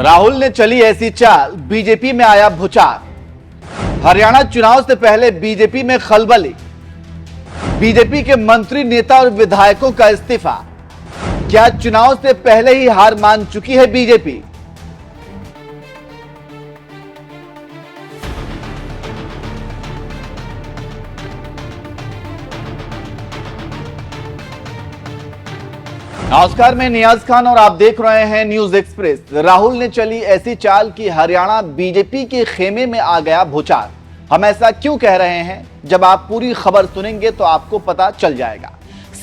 राहुल ने चली ऐसी चाल, बीजेपी में आया भूचाल। हरियाणा चुनाव से पहले बीजेपी में खलबली। बीजेपी के मंत्री, नेता और विधायकों का इस्तीफा। क्या चुनाव से पहले ही हार मान चुकी है बीजेपी? नमस्कार, मैं नियाज खान और आप देख रहे हैं न्यूज एक्सप्रेस। राहुल ने चली ऐसी चाल कि हरियाणा बीजेपी के खेमे में आ गया भूचाल। हम ऐसा क्यों कह रहे हैं, जब आप पूरी खबर सुनेंगे तो आपको पता चल जाएगा।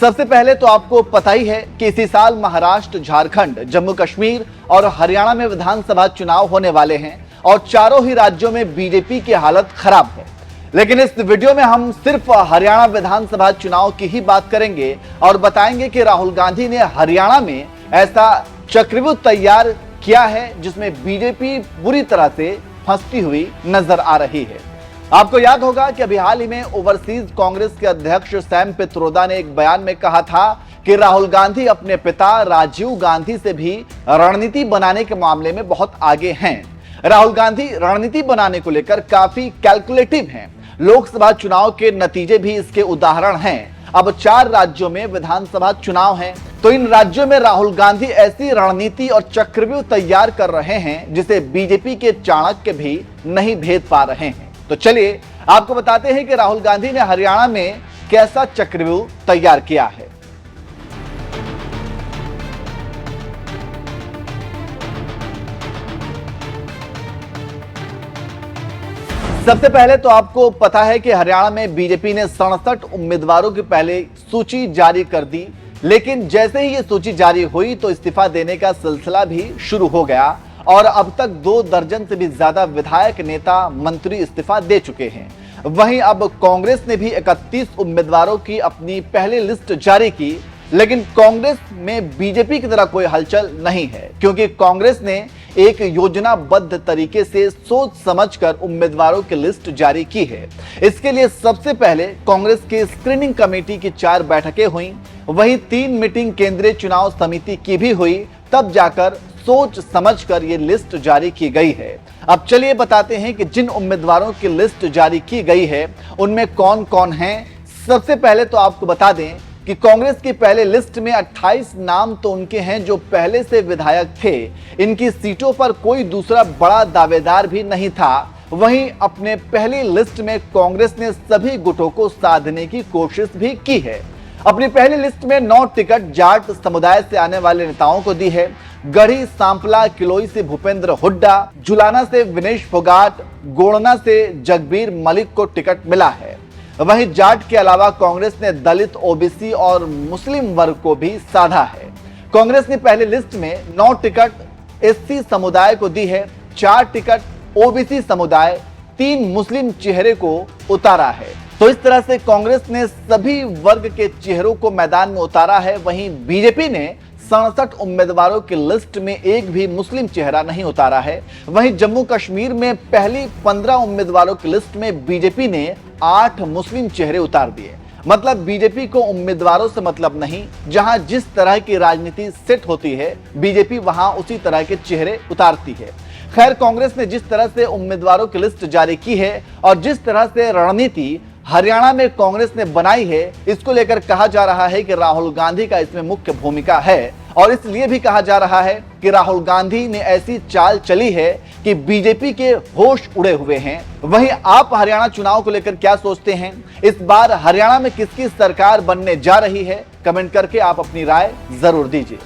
सबसे पहले तो आपको पता ही है कि इसी साल महाराष्ट्र, झारखंड, जम्मू कश्मीर और हरियाणा में विधानसभा चुनाव होने वाले हैं और चारों ही राज्यों में बीजेपी की हालत खराब है। लेकिन इस वीडियो में हम सिर्फ हरियाणा विधानसभा चुनाव की ही बात करेंगे और बताएंगे कि राहुल गांधी ने हरियाणा में ऐसा चक्रव्यूह तैयार किया है जिसमें बीजेपी बुरी तरह से फंसती हुई नजर आ रही है। आपको याद होगा कि अभी हाल ही में ओवरसीज कांग्रेस के अध्यक्ष सैम पित्रोदा ने एक बयान में कहा था कि राहुल गांधी अपने पिता राजीव गांधी से भी रणनीति बनाने के मामले में बहुत आगे हैं। राहुल गांधी रणनीति बनाने को लेकर काफी कैलकुलेटिव हैं। लोकसभा चुनाव के नतीजे भी इसके उदाहरण हैं। अब 4 राज्यों में विधानसभा चुनाव हैं, तो इन राज्यों में राहुल गांधी ऐसी रणनीति और चक्रव्यूह तैयार कर रहे हैं जिसे बीजेपी के चाणक्य भी नहीं भेद पा रहे हैं। तो चलिए आपको बताते हैं कि राहुल गांधी ने हरियाणा में कैसा चक्रव्यूह तैयार किया है। सबसे पहले तो आपको पता है कि हरियाणा में बीजेपी ने 67 उम्मीदवारों की पहले सूची जारी कर दी, लेकिन जैसे ही ये सूची जारी हुई तो इस्तीफा देने का सिलसिला भी शुरू हो गया और अब तक 2 दर्जन से भी ज्यादा विधायक, नेता, मंत्री इस्तीफा दे चुके हैं। वहीं अब कांग्रेस ने भी 31 उम्मीदवारों की अपनी पहली लिस्ट जारी की, लेकिन कांग्रेस में बीजेपी की तरह कोई हलचल नहीं है, क्योंकि कांग्रेस ने एक योजनाबद्ध तरीके से सोच समझकर उम्मीदवारों की लिस्ट जारी की है। इसके लिए सबसे पहले कांग्रेस की स्क्रीनिंग कमेटी की 4 बैठकें हुई, वहीं 3 मीटिंग केंद्रीय चुनाव समिति की भी हुई, तब जाकर सोच समझकर ये लिस्ट जारी की गई है। अब चलिए बताते हैं कि जिन उम्मीदवारों की लिस्ट जारी की गई है उनमें कौन कौन हैं। सबसे पहले तो आपको बता दें कि कांग्रेस की पहले लिस्ट में 28 नाम तो उनके हैं जो पहले से विधायक थे। इनकी सीटों पर कोई दूसरा बड़ा दावेदार भी नहीं था। वहीं अपने पहली लिस्ट में कांग्रेस ने सभी गुटों को साधने की कोशिश भी की है। अपनी पहली लिस्ट में 9 टिकट जाट समुदाय से आने वाले नेताओं को दी है। गढ़ी सांपला किलोई से भूपेंद्र हुड्डा, जुलाना से विनेश फोगाट, गोड़ना से जगबीर मलिक को टिकट मिला है। वहीं जाट के अलावा कांग्रेस ने दलित, ओबीसी और मुस्लिम वर्ग को भी साधा है। कांग्रेस ने पहले लिस्ट में 9 टिकट एससी समुदाय को दी है, 4 टिकट ओबीसी समुदाय, 3 मुस्लिम चेहरे को उतारा है। तो इस तरह से कांग्रेस ने सभी वर्ग के चेहरों को मैदान में उतारा है। वहीं बीजेपी ने 67 उम्मीदवारों की लिस्ट में एक भी मुस्लिम चेहरा नहीं उतारा है। वहीं जम्मू कश्मीर में पहली 15 उम्मीदवारों की लिस्ट में बीजेपी ने 8 मुस्लिम चेहरे उतार दिए। मतलब बीजेपी को उम्मीदवारों से मतलब नहीं, जहां जिस तरह की राजनीति सेट होती है बीजेपी वहां उसी तरह के चेहरे उतारती है। खैर, कांग्रेस ने जिस तरह से उम्मीदवारों की लिस्ट जारी की है और जिस तरह से रणनीति हरियाणा में कांग्रेस ने बनाई है, इसको लेकर कहा जा रहा है कि राहुल गांधी का इसमें मुख्य भूमिका है। और इसलिए भी कहा जा रहा है कि राहुल गांधी ने ऐसी चाल चली है कि बीजेपी के होश उड़े हुए हैं। वहीं आप हरियाणा चुनाव को लेकर क्या सोचते हैं? इस बार हरियाणा में किसकी सरकार बनने जा रही है? कमेंट करके आप अपनी राय जरूर दीजिए।